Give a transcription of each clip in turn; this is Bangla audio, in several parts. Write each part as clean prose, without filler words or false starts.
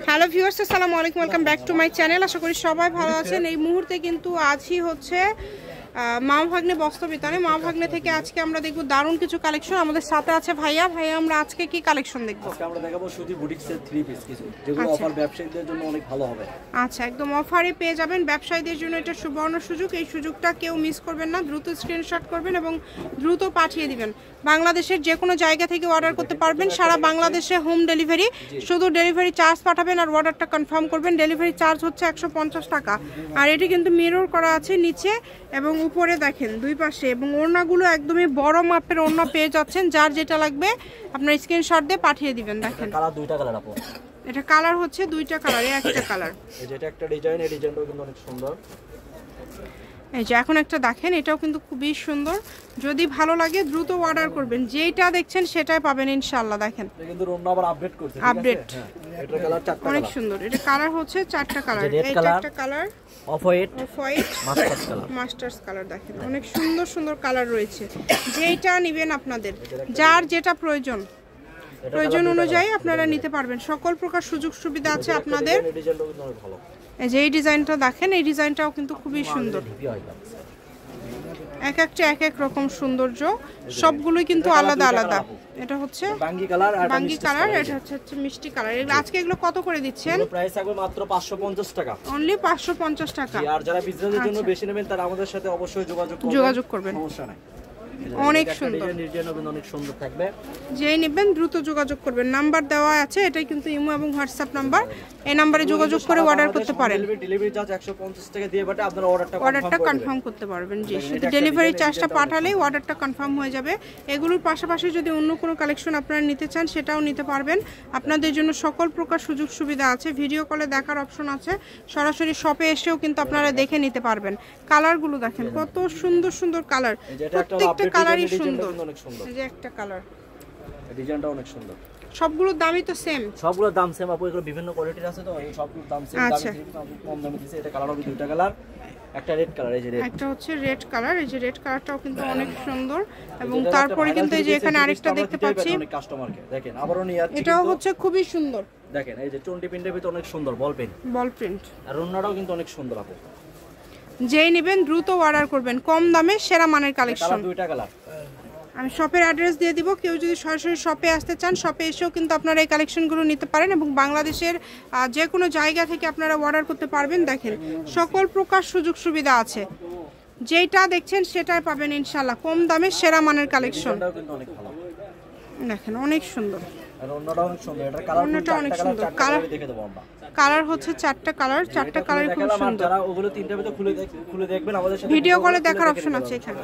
হ্যালো ভিউয়ার্স, আসসালামু আলাইকুম, welcome back to my channel. আশা করি সবাই ভালো আছেন। এই মুহূর্তে কিন্তু আজই হচ্ছে মা ভাগ্নে বস্ত্রবিতানে। মা ভাগ্নে থেকে আজকে আমরা দেখব দারুণ কিছু কালেকশন। আমাদের সাথে আছে ভাইয়া। আমরা আজকে কি কালেকশন দেখব? আজকে আমরা দেখাবো সুতি বুটিক্সের 3 পিস কিছু, যেগুলো অফার ব্যবসায়ীদের জন্য অনেক ভালো হবে। আচ্ছা, একদম অফারে পেয়ে যাবেন। ব্যবসায়ীদের জন্য এটা সুবর্ণ সুযোগ। এই সুযোগটা কেউ মিস করবেন না। দ্রুত স্ক্রিনশট করবেন এবং দ্রুত পাঠিয়ে দিবেন। বাংলাদেশের যে কোনো জায়গা থেকে অর্ডার করতে পারবেন। সারা বাংলাদেশে হোম ডেলিভারি। শুধু ডেলিভারি চার্জ পাঠাবেন আর অর্ডারটা কনফার্ম করবেন। ডেলিভারি চার্জ হচ্ছে 150 টাকা। আর এটি কিন্তু মিরর করা আছে নিচে এবং উপরে, দেখেন দুই পাশে। এবং ওড়নাগুলো একদমই বড় মাপের ওড়না পেয়ে যাচ্ছেন। যার যেটা লাগবে আপনার স্ক্রিনশট দিয়ে পাঠিয়ে দিবেন। দেখেন কালার দুইটা কালার আপু। এটা কালার হচ্ছে দুইটা কালার, একটা কালার। এই যে এটা একটা ডিজাইন, এই ডিজাইনটাও কিন্তু অনেক সুন্দর। এই যে এখন একটা দেখেন, এটাও কিন্তু খুবই সুন্দর। যদি ভালো লাগে দ্রুত অর্ডার করবেন। যেটা দেখছেন সেটাই পাবেন ইনশাআল্লাহ। দেখেন এটা কিন্তু ওড়না আবার আপডেট করছে, ঠিক আছে? আপডেট। এটা কালার চারটা, অনেক সুন্দর। এটা কালার হচ্ছে চারটা কালার। এটা একটা colour, off white, masters colour. Masters colour দেখেন, অনেক সুন্দর সুন্দর কালার রয়েছে। যেটা নেবেন আপনাদের, যার যেটা প্রয়োজন অনুযায়ী আপনারা নিতে পারবেন। সকল প্রকার সুযোগ সুবিধা আছে আপনাদের। এই ডিজাইনটাও কিন্তু অনেক ভালো। এই যে এই ডিজাইনটা দেখেন, এই ডিজাইনটাও কিন্তু খুবই সুন্দর। এক একটা এক এক রকম সৌন্দর্য, সবগুলোই কিন্তু আলাদা আলাদা। এটা হচ্ছে বাঙ্গি কালার আর বাঙ্গি কালার, এটা হচ্ছে মিষ্টি কালার। আজকে এগুলো কত করে দিচ্ছেন? প্রাইস থাকবে মাত্র 550 টাকা। অনলি 550 টাকা। আর যারা বিজনেসের জন্য বেশি নেবেন তারা আমাদের সাথে অবশ্যই যোগাযোগ করবেন। সমস্যা নাই। অনেক সুন্দর, অনেক সুন্দর থাকবে। যেই নেবেন দ্রুত যোগাযোগ করবেন। নাম্বার দেওয়া আছে, এটাই কিন্তু ইমো এবং হোয়াটসঅ্যাপ নাম্বার। এই নম্বরে যোগাযোগ করে অর্ডার করতে পারেন। ডেলিভারি চার্জ 150 টাকা দিয়ে বাটে আপনারা অর্ডারটা কনফার্ম করতে পারবেন। জি, শুধু ডেলিভারি চার্জটা পাঠালেই অর্ডারটা কনফার্ম হয়ে যাবে। এগুলোর পাশাপাশি যদি অন্য কোনো কালেকশন আপনারা নিতে চান সেটাও নিতে পারবেন। আপনাদের জন্য সকল প্রকার সুযোগ সুবিধা আছে। ভিডিও কলে দেখার অপশন আছে। সরাসরি শপে এসেও কিন্তু আপনারা দেখে নিতে পারবেন। কালারগুলো দেখেন কত সুন্দর সুন্দর কালার। প্রত্যেকটা কালারই সুন্দর। এই যে একটা কালার, ডিজাইনটা অনেক সুন্দর। সবগুলোর দামই তো সেম? সবগুলোর দাম সেম আপু। এগুলো বিভিন্ন কোয়ালিটির আছে, তো এই সবগুলোর দাম সেম। দামে কম দামে দিয়েছে। এটা কালার হবে দুইটা কালার, একটা রেড কালার। এই যে রেড, একটা হচ্ছে রেড কালার। এই যে রেড কালারটাও কিন্তু অনেক সুন্দর। এবং তারপরে কিন্তু এই যে এখানে আরেকটা দেখতে পাচ্ছি, অনেক কাস্টমারকে দেখেন আবারও নিয়ে যাচ্ছে। এটাও হচ্ছে খুবই সুন্দর। দেখেন এই যে চন্ডি প্রিন্টের ভিতর অনেক সুন্দর বল প্রিন্ট। আর ওড়নাটাও কিন্তু অনেক সুন্দর আপু। যেই নেবেন দ্রুত অর্ডার করবেন। কম দামে সেরা মানের কালেকশন। দুইটা কালার। আমি শপের অ্যাড্রেস দিয়ে দিব। কেউ যদি সরাসরি শপে আসতে চান, শপে এসেও কিন্তু আপনারা এই কালেকশনগুলো নিতে পারেন। এবং বাংলাদেশের যে কোনো জায়গা থেকে আপনারা অর্ডার করতে পারবেন। দেখেন সকল প্রকার সুযোগ সুবিধা আছে। যেটা দেখছেন সেটাই পাবেন ইনশাআল্লাহ। কম দামে সেরা মানের কালেকশন। দেখেন অনেক সুন্দর। আর ওড়নাটাও অনেক সুন্দর। এটা কালার অনেক সুন্দর। দেখে দেব আমরা। কালার হচ্ছে চারটা কালার, চারটা কালারই খুব সুন্দর। যারা ওগুলো তিনটা ভিতর খুলে দেখবেন আমাদের সাথে ভিডিও কলে দেখার অপশন আছে এখানে।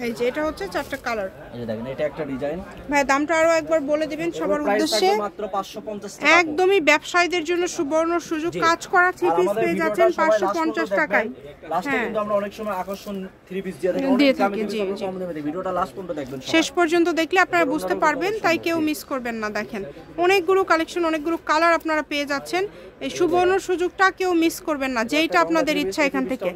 এই যে এটা হচ্ছে চারটা কালার। এই যে দেখেন এটা একটা ডিজাইন। ভাই দামটা আরো একবার বলে দিবেন সবার উদ্দেশ্যে। মাত্র 550 টাকা। একদমই ব্যবসায়ীদের জন্য সুবর্ণ সুযোগ। কাজ করা 3 পিস পেয়ে যাচ্ছেন 550 টাকায়। লাস্টে কিন্তু আমরা অনেক সময় আকর্ষণ 3 পিস দিয়ে থাকি। জি কম দামে ভিডিওটা লাস্ট পর্যন্ত দেখবেন। শেষ পর্যন্ত দেখলে আপনারা বুঝতে পারবেন, তাই কেউ মিস করবেন না। দেখেন অনেকগুলো কালেকশন, অনেকগুলো কালার আপনারা পেয়ে যাচ্ছেন। এই সুবর্ণ সুযোগটা কেউ মিস করবেন না। যেইটা আপনাদের ইচ্ছা এখান থেকে।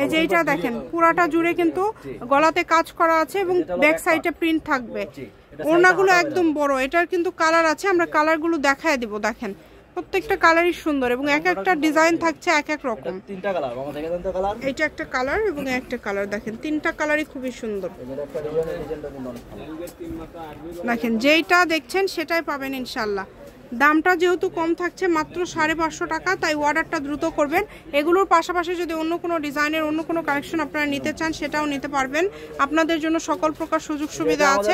এই যে এইটা দেখেন পুরাটা জুড়ে কিন্তু গলাতে কাজ করা আছে এবং ব্যাক সাইডে প্রিন্ট থাকবে। ওড়নাগুলো একদম বড়। এটার কিন্তু কালার আছে, আমরা কালারগুলো দেখায় দিব। দেখেন প্রত্যেকটা কালারই সুন্দর এবং এক একটা ডিজাইন থাকছে এক এক রকম। তিনটা কালার মামা দেখেন তো কালার। এটা একটা কালার এবং একটা কালার। দেখেন তিনটা কালারই খুবই সুন্দর। দেখেন যেইটা দেখছেন সেটাই পাবেন ইনশাআল্লাহ। দামটা যেহেতু কম থাকছে মাত্র 550 টাকা, তাই অর্ডারটা দ্রুত করবেন। এগুলোর পাশাপাশি যদি অন্য কোনো ডিজাইনের অন্য কোনো কালেকশন আপনারা নিতে চান সেটাও নিতে পারবেন। আপনাদের জন্য সকল প্রকার সুযোগ সুবিধা আছে।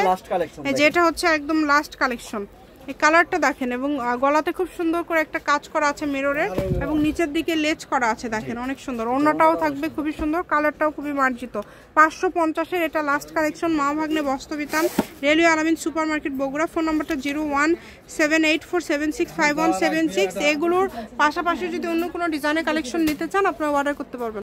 যেটা হচ্ছে একদম লাস্ট কালেকশন। এই কালারটা দেখেন এবং গলাতে খুব সুন্দর করে একটা কাজ করা আছে মিররের এবং নিচের দিকে লেজ করা আছে। দেখেন অনেক সুন্দর। ওড়নাটাও থাকবে খুবই সুন্দর, কালারটাও খুবই মার্জিত। 550-এর এটা লাস্ট কালেকশন। মা ভাগ্নে বস্ত্রবিতান, রেলওয়ে আলামিন সুপার মার্কেট, বগুড়া। ফোন নাম্বারটা 017847651776। এগুলোর পাশাপাশি যদি অন্য কোনো ডিজাইনের কালেকশন নিতে চান আপনারা অর্ডার করতে পারবেন।